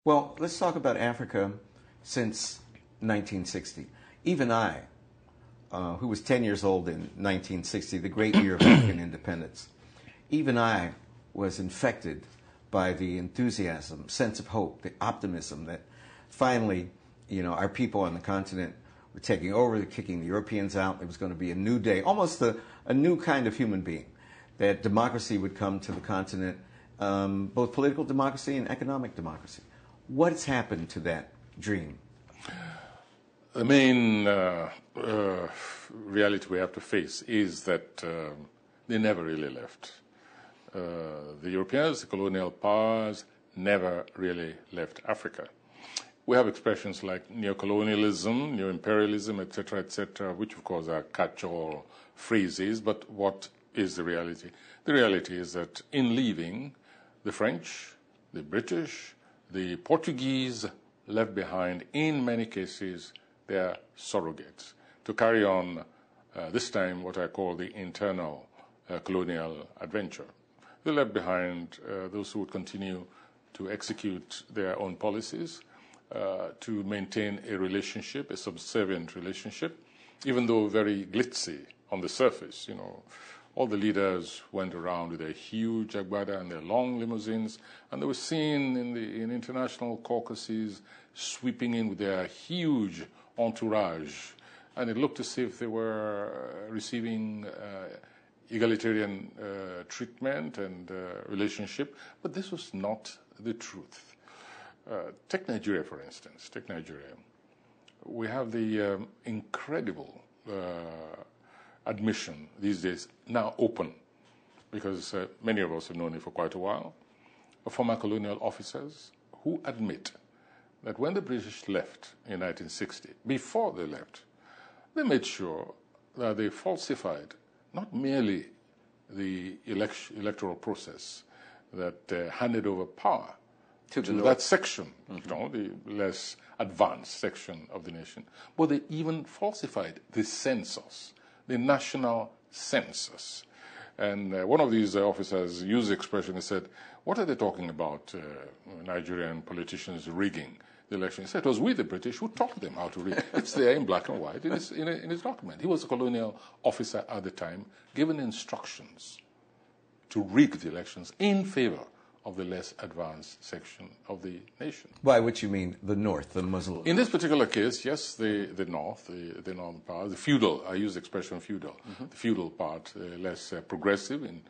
Well, let's talk about Africa since 1960. Even I, who was 10 years old in 1960, the great year of African independence, even I was infected by the enthusiasm, sense of hope, the optimism that finally, our people on the continent were taking over, they're kicking the Europeans out. There was going to be a new day, almost a new kind of human being, that democracy would come to the continent, both political democracy and economic democracy. What's happened to that dream? The main reality we have to face is that they never really left. The Europeans, the colonial powers, never really left Africa. We have expressions like neocolonialism, neo-imperialism, etc., which of course are catch-all phrases, but what is the reality? The reality is that in leaving, the French, the British, the Portuguese left behind, in many cases, their surrogates to carry on, this time, what I call the internal colonial adventure. They left behind those who would continue to execute their own policies, to maintain a relationship, a subservient relationship, even though very glitzy on the surface. All the leaders went around with their huge agbada and their long limousines, and they were seen in international caucuses sweeping in with their huge entourage, and it looked as if they were receiving egalitarian treatment and relationship, but this was not the truth. Take Nigeria, for instance. Take Nigeria. We have the incredible admission these days, now open, because many of us have known it for quite a while, of former colonial officers who admit that when the British left in 1960, before they left, they made sure that they falsified not merely the electoral process that handed over power to that section, the less advanced section of the nation, but they even falsified the census, the national census. And one of these officers used the expression, he said, what are they talking about, Nigerian politicians rigging the election? He said, it was we, the British, who taught them how to rig. It's there in black and white in his document. He was a colonial officer at the time, given instructions to rig the elections in favor of the less advanced section of the nation. By which you mean the North, the Muslim? In this particular case, yes, the North, the northern part, the feudal, I use the expression feudal, the feudal part, less progressive in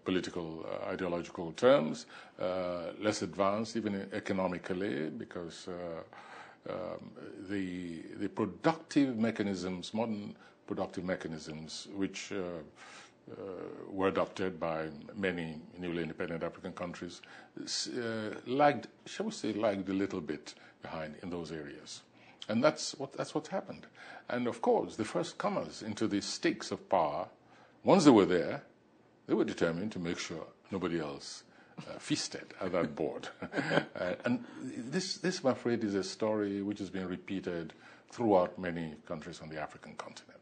political, ideological terms, less advanced even economically, because the productive mechanisms, modern productive mechanisms, which were adopted by many newly independent African countries, lagged, shall we say, lagged a little bit behind in those areas. And that's what's happened. And of course, the first comers into the stakes of power, once they were there, they were determined to make sure nobody else feasted at that board. And this, I'm afraid, is a story which has been repeated throughout many countries on the African continent.